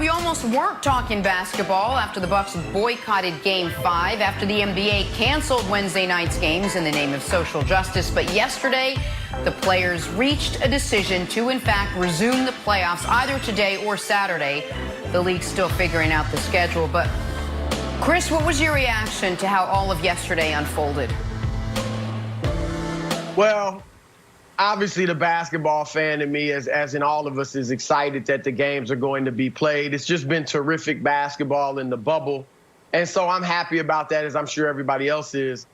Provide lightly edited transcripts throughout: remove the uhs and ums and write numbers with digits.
we almost weren't talking basketball after the Bucks boycotted Game 5, after the NBA canceled Wednesday night's games in the name of social justice. But yesterday, the players reached a decision to, in fact, resume the playoffs either today or Saturday. The league's still figuring out the schedule. But, Chris, what was your reaction to how all of yesterday unfolded? Well, obviously, the basketball fan in me, as in all of us, is excited that the games are going to be played. It's just been terrific basketball in the bubble. And so I'm happy about that, as I'm sure everybody else is.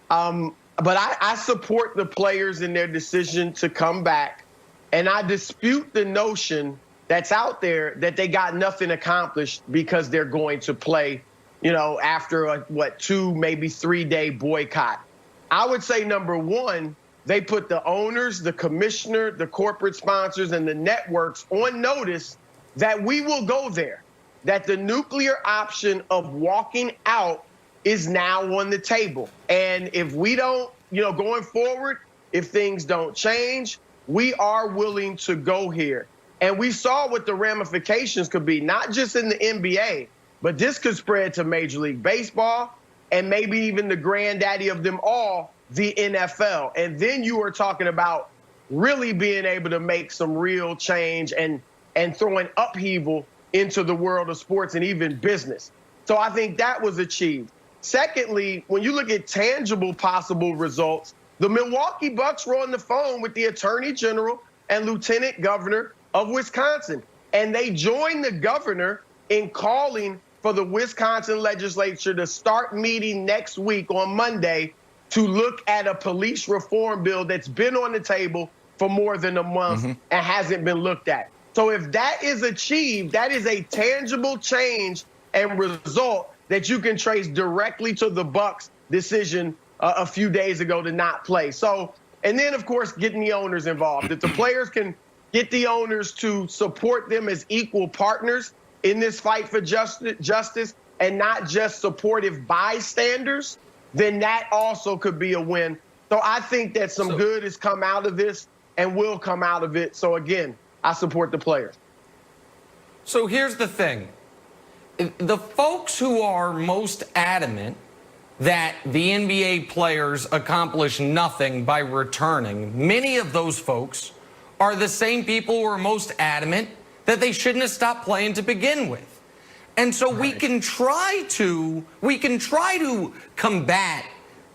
But I support the players in their decision to come back. And I dispute the notion that's out there that they got nothing accomplished because they're going to play, after a, 2, maybe 3-day boycott. I would say, number one, they put the owners, the commissioner, the corporate sponsors, and the networks on notice that we will go there, that the nuclear option of walking out is now on the table. And if we don't, going forward, if things don't change, we are willing to go here. And we saw what the ramifications could be, not just in the NBA, but this could spread to Major League Baseball and maybe even the granddaddy of them all, the NFL. And then you are talking about really being able to make some real change and throwing upheaval into the world of sports and even business. So I think that was achieved. Secondly, when you look at tangible possible results, the Milwaukee Bucks were on the phone with the Attorney General and Lieutenant Governor of Wisconsin. And they joined the governor in calling for the Wisconsin legislature to start meeting next week on Monday to look at a police reform bill that's been on the table for more than a month and hasn't been looked at. So if that is achieved, that is a tangible change and result that you can trace directly to the Bucks' decision a few days ago to not play. So, and then, of course, getting the owners involved. If the players can get the owners to support them as equal partners in this fight for justice and not just supportive bystanders, then that also could be a win. So I think that some good has come out of this and will come out of it. So, again, I support the players. So here's the thing. The folks who are most adamant that the NBA players accomplish nothing by returning, many of those folks are the same people who are most adamant that they shouldn't have stopped playing to begin with. And so we can try to combat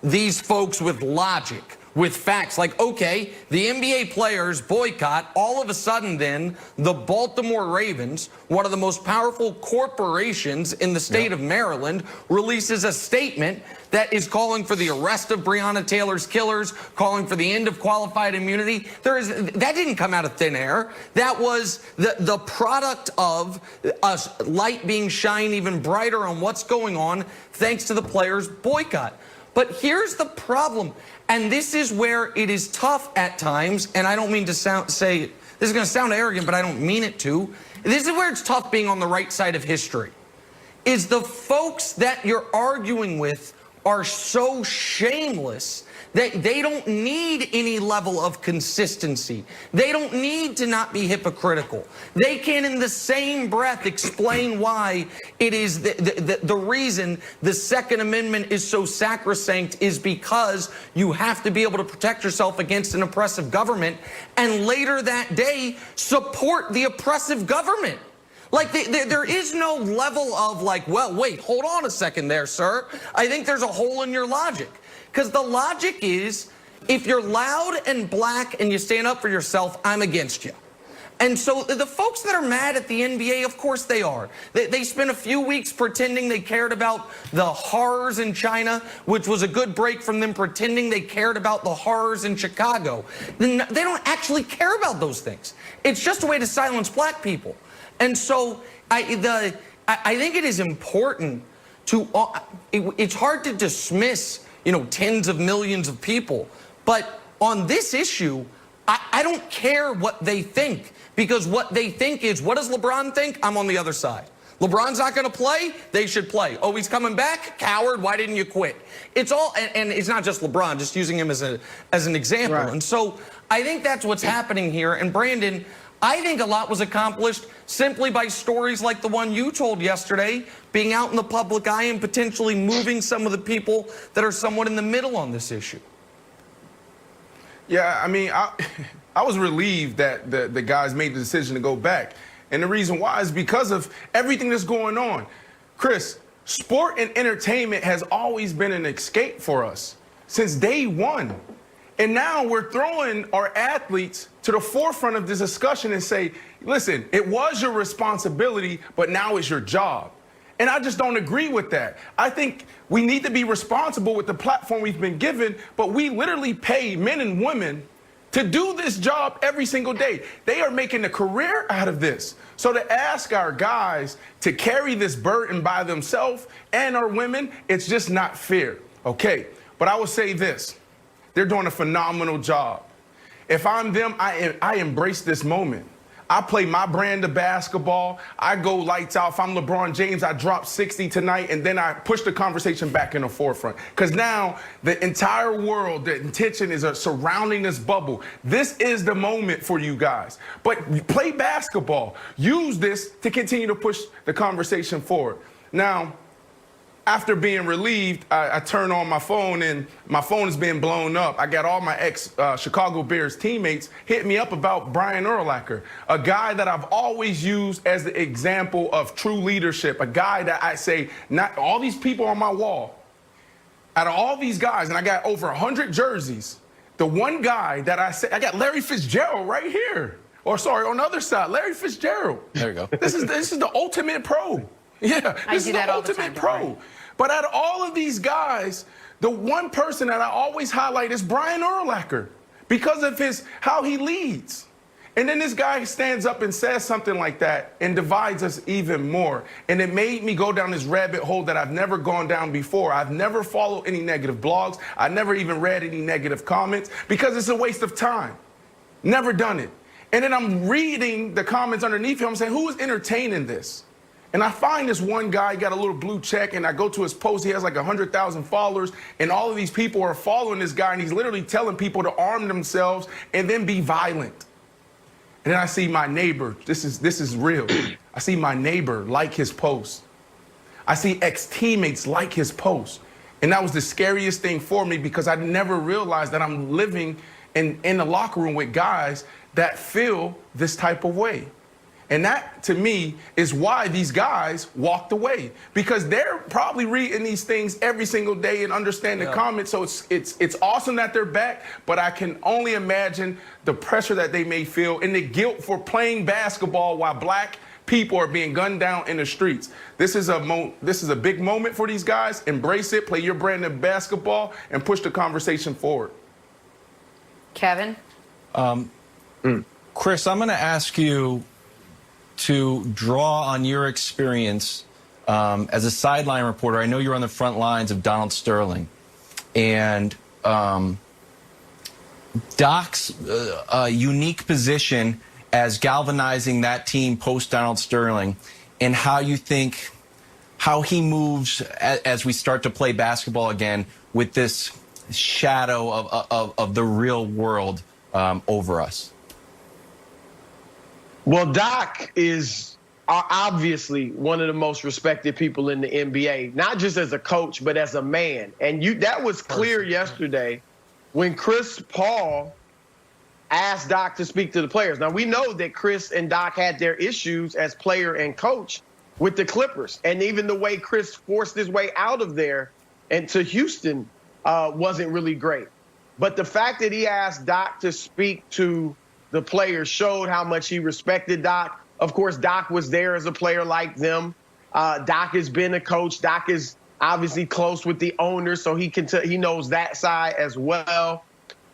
these folks with logic, with facts. Like, okay, the NBA players boycott. All of a sudden then, the Baltimore Ravens, one of the most powerful corporations in the state of Maryland, releases a statement that is calling for the arrest of Breonna Taylor's killers, calling for the end of qualified immunity. That didn't come out of thin air. That was the product of a light being shined even brighter on what's going on thanks to the players' boycott. But here's the problem, and this is where it is tough at times, and I don't mean to say this is going to sound arrogant, but I don't mean it to. This is where it's tough being on the right side of history, is the folks that you're arguing with are so shameless that they don't need any level of consistency. They don't need to not be hypocritical. They can, in the same breath, explain why it is the reason the Second Amendment is so sacrosanct is because you have to be able to protect yourself against an oppressive government, and later that day support the oppressive government. Like, there is no level of like, well, wait, hold on a second there, sir. I think there's a hole in your logic. Because the logic is, if you're loud and black and you stand up for yourself, I'm against you. And so the folks that are mad at the NBA, of course they are. They spent a few weeks pretending they cared about the horrors in China, which was a good break from them pretending they cared about the horrors in Chicago. They don't actually care about those things. It's just a way to silence black people. And so I think it is important to, it's hard to dismiss, tens of millions of people. But on this issue, I don't care what they think, because what they think is, what does LeBron think? I'm on the other side. LeBron's not going to play? They should play. Oh, he's coming back? Coward, why didn't you quit? It's all, and it's not just LeBron, just using him as an example. Right. And so I think that's what's happening here. And Brandon, I think a lot was accomplished simply by stories like the one you told yesterday, being out in the public eye and potentially moving some of the people that are somewhat in the middle on this issue. Yeah, I mean, I was relieved that the guys made the decision to go back. And the reason why is because of everything that's going on. Chris, sport and entertainment has always been an escape for us since day one. And now we're throwing our athletes to the forefront of this discussion and say, listen, it was your responsibility, but now it's your job. And I just don't agree with that. I think we need to be responsible with the platform we've been given, but we literally pay men and women to do this job every single day. They are making a career out of this. So to ask our guys to carry this burden by themselves and our women, it's just not fair. Okay, but I will say this. They're doing a phenomenal job. If I'm them, I embrace this moment. I play my brand of basketball. I go lights out. If I'm LeBron James, I drop 60 tonight, and then I push the conversation back in the forefront. Because now the entire world, the attention is surrounding this bubble. This is the moment for you guys. But play basketball. Use this to continue to push the conversation forward. Now, after being relieved, I turn on my phone, and my phone is being blown up. I got all my ex-Chicago Bears teammates hit me up about Brian Urlacher, a guy that I've always used as the example of true leadership, a guy that I say, not all these people on my wall, out of all these guys, and I got over 100 jerseys, the one guy that I say, I got Larry Fitzgerald right here. Or sorry, on the other side, Larry Fitzgerald. There you go. This is the ultimate pro. Yeah, this is the ultimate pro. But out of all of these guys, the one person that I always highlight is Brian Urlacher because of how he leads. And then this guy stands up and says something like that and divides us even more. And it made me go down this rabbit hole that I've never gone down before. I've never followed any negative blogs. I never even read any negative comments because it's a waste of time. Never done it. And then I'm reading the comments underneath him. I'm saying, who is entertaining this? And I find this one guy got a little blue check, and I go to his post. He has like 100,000 followers, and all of these people are following this guy, and he's literally telling people to arm themselves and then be violent. And then I see my neighbor. This is real. I see my neighbor like his post. I see ex-teammates like his post. And that was the scariest thing for me because I never realized that I'm living in the locker room with guys that feel this type of way. And that, to me, is why these guys walked away. Because they're probably reading these things every single day and understand the comments. So it's awesome that they're back, but I can only imagine the pressure that they may feel and the guilt for playing basketball while black people are being gunned down in the streets. This is a big moment for these guys. Embrace it, play your brand of basketball, and push the conversation forward. Kevin? Chris, I'm going to ask you to draw on your experience as a sideline reporter. I know you're on the front lines of Donald Sterling. And Doc's unique position as galvanizing that team post-Donald Sterling, and how you think, how he moves as we start to play basketball again with this shadow of the real world over us. Well, Doc is obviously one of the most respected people in the NBA, not just as a coach, but as a man. And that was clear yesterday when Chris Paul asked Doc to speak to the players. Now, we know that Chris and Doc had their issues as player and coach with the Clippers. And even the way Chris forced his way out of there and to Houston wasn't really great. But the fact that he asked Doc to speak to the players showed how much he respected Doc. Of course, Doc was there as a player like them. Doc has been a coach. Doc is obviously close with the owner, so he knows that side as well.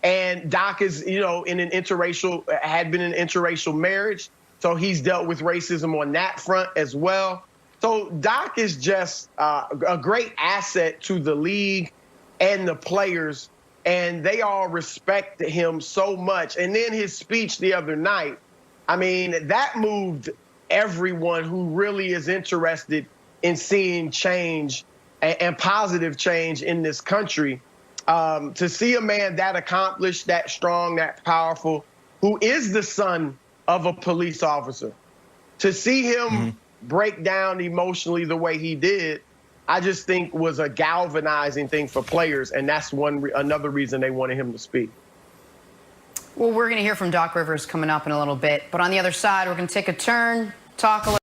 And Doc is, in an had been in an interracial marriage, so he's dealt with racism on that front as well. So Doc is just a great asset to the league and the players, and they all respect him so much. And then his speech the other night, I mean, that moved everyone who really is interested in seeing change and positive change in this country. To see a man that accomplished, that strong, that powerful, who is the son of a police officer. To see him break down emotionally the way he did, I just think was a galvanizing thing for players, and that's another reason they wanted him to speak. Well, we're going to hear from Doc Rivers coming up in a little bit, but on the other side, we're going to take a turn, talk a little